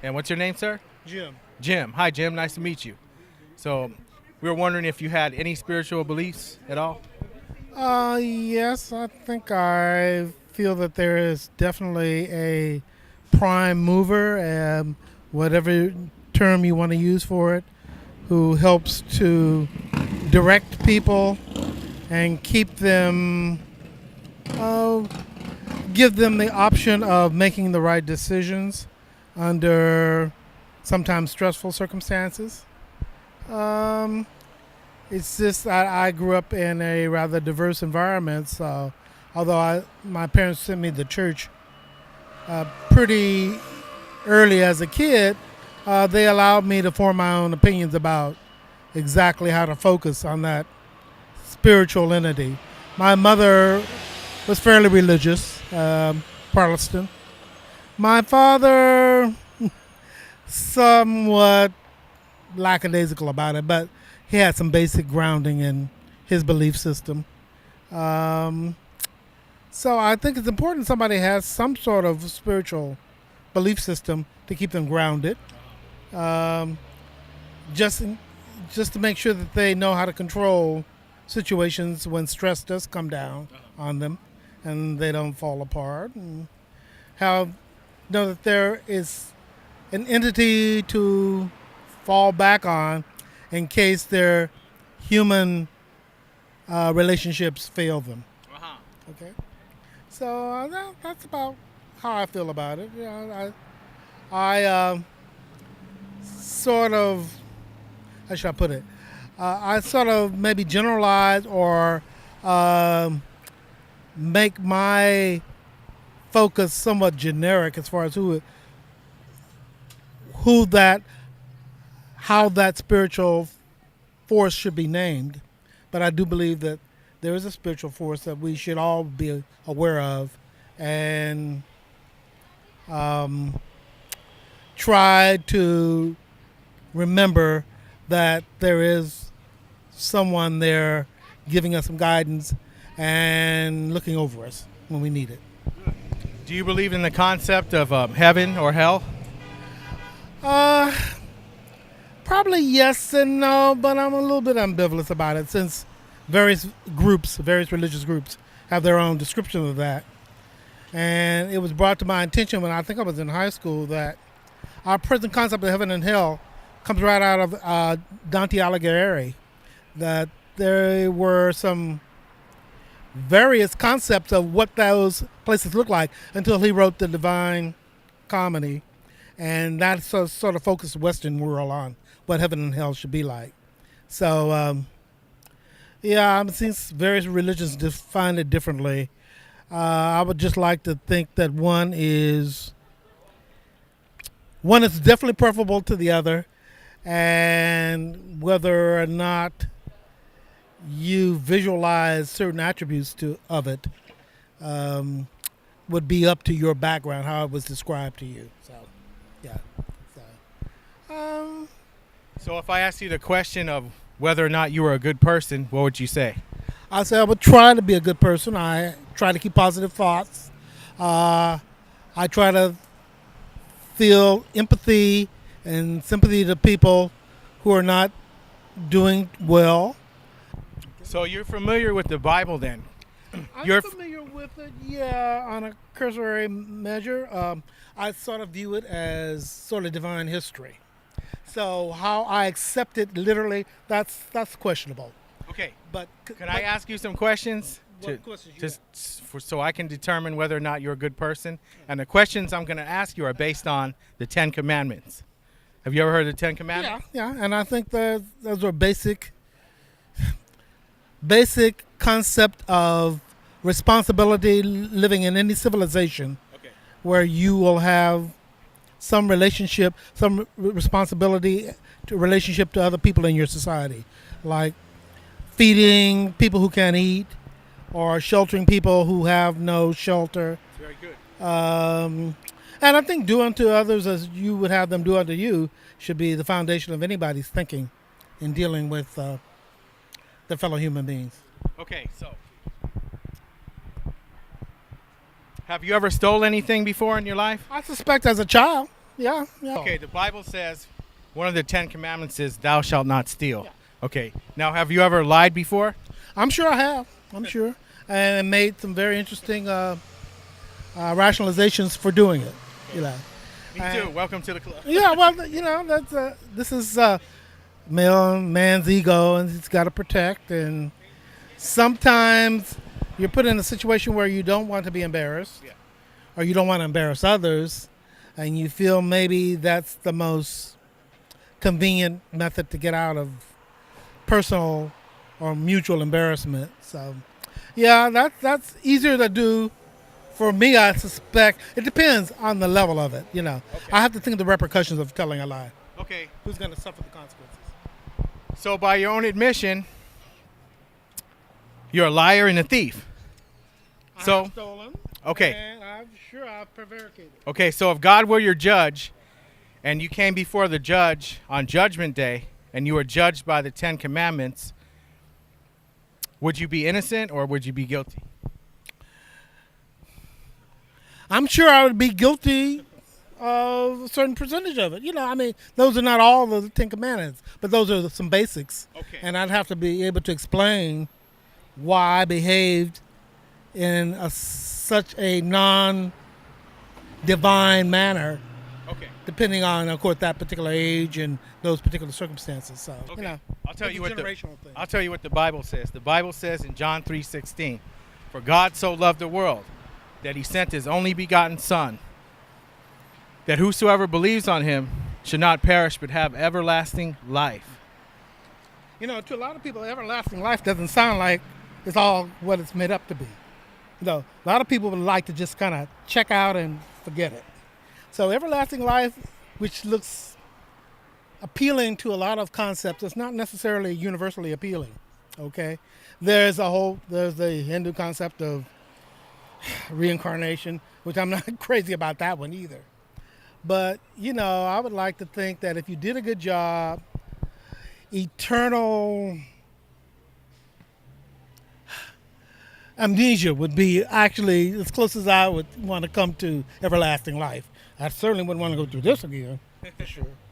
And what's your name, sir? Jim. Jim. Hi, Jim. Nice to meet you. So, we were wondering if you had any spiritual beliefs at all. Yes, I think I feel that there is definitely a prime mover, whatever term you want to use for it, who helps to direct people and keep them, uh, give them the option of making the right decisions under sometimes stressful circumstances. Um, It's just I grew up in a rather diverse environment, so although my parents sent me to church pretty early as a kid, they allowed me to form my own opinions about exactly how to focus on that spiritual entity. My mother was fairly religious, Protestant. My father, somewhat lackadaisical about it, but he had some basic grounding in his belief system. Um, so I think it's important somebody has some sort of spiritual belief system to keep them grounded, um, just just to make sure that they know how to control situations when stress does come down on them, and they don't fall apart. And how know that there is an entity to fall back on in case their human relationships fail them. Uh-huh. Okay, so that's about how I feel about it. I sort of, how should I put it? I sort of maybe generalize or um make my focus somewhat generic as far as who that how that spiritual force should be named. But I do believe that there is a spiritual force that we should all be aware of and um, try to remember that there is someone there giving us some guidance and looking over us when we need it. Do you believe in the concept of heaven or hell? Uh, Probably yes and no, but I'm a little bit ambivalent about it since various religious groups, have their own description of that. And it was brought to my attention when I think I was in high school that our present concept of heaven and hell comes right out of Dante Alighieri. That there were some various concepts of what those places look like until he wrote the Divine Comedy, and that sort of focused the Western world on what heaven and hell should be like. So, yeah, I've seen various religions define it differently. I would just like to think that one is definitely preferable to the other, and whether or not you visualize certain attributes of it um, would be up to your background, how it was described to you. So, yeah. So, So, if I asked you the question of whether or not you were a good person, what would you say? I say I would try to be a good person. I try to keep positive thoughts. I try to feel empathy and sympathy to people who are not doing well. So, you're familiar with the Bible then? I'm You're familiar with it, yeah, on a cursory measure. I sort of view it as sort of divine history. So how I accept it literally, that's questionable. okay. But Can I ask you some questions? What questions you just so I can determine whether or not you're a good person. And the questions I'm going to ask you are based on the Ten Commandments. Have you ever heard of the Ten Commandments? Yeah, and I think that those are basic concept of responsibility living in any civilization Okay. where you will have some relationship, some responsibility to relationship to other people in your society, like feeding people who can't eat or sheltering people who have no shelter. Very good. And I think do unto others as you would have them do unto you should be the foundation of anybody's thinking in dealing with their fellow human beings. Okay, so have you ever stole anything before in your life? I suspect as a child, Yeah, yeah. Okay, the Bible says one of the 10 commandments is thou shalt not steal. Yeah. Okay, now have you ever lied before? I'm sure I have. I'm sure, and made some very interesting rationalizations for doing it. You know. Me too. Welcome to the club. Yeah, well, you know, this is man's ego, and he's got to protect. And sometimes you're put in a situation where you don't want to be embarrassed, Yeah. or you don't want to embarrass others, and you feel maybe that's the most convenient method to get out of personal or mutual embarrassment. So, yeah, that's easier to do. For me, I suspect it depends on the level of it. You know, Okay. I have to think of the repercussions of telling a lie. Okay, Who's going to suffer the consequences? so by your own admission, you're a liar and a thief. So- I've stolen. Okay. And I'm sure I've prevaricated. Okay, so if God were your judge and you came before the judge on Judgment Day and you were judged by the 10 commandments, would you be innocent or would you be guilty? I'm sure I would be guilty of a certain percentage of it. You know, I mean, those are not all the 10 commandments, but those are some basics. Okay. And I'd have to be able to explain why I behaved in such a non-divine manner, Okay. depending on, of course, that particular age and those particular circumstances. So, Okay. you know, I'll tell it's you a what the generational thing. I'll tell you what the Bible says. The Bible says in John 3:16, "For God so loved the world that he sent his only begotten Son, that whosoever believes on him should not perish but have everlasting life." You know, to a lot of people, everlasting life doesn't sound like it's all what it's made up to be. You know, a lot of people would like to just kind of check out and forget it. So everlasting life, which looks appealing to a lot of concepts, it's not necessarily universally appealing. Okay, there's the Hindu concept of reincarnation, which I'm not crazy about that one either. But you know, I would like to think that if you did a good job, eternal amnesia would be actually as close as I would want to come to everlasting life. I certainly wouldn't want to go through this again, for sure.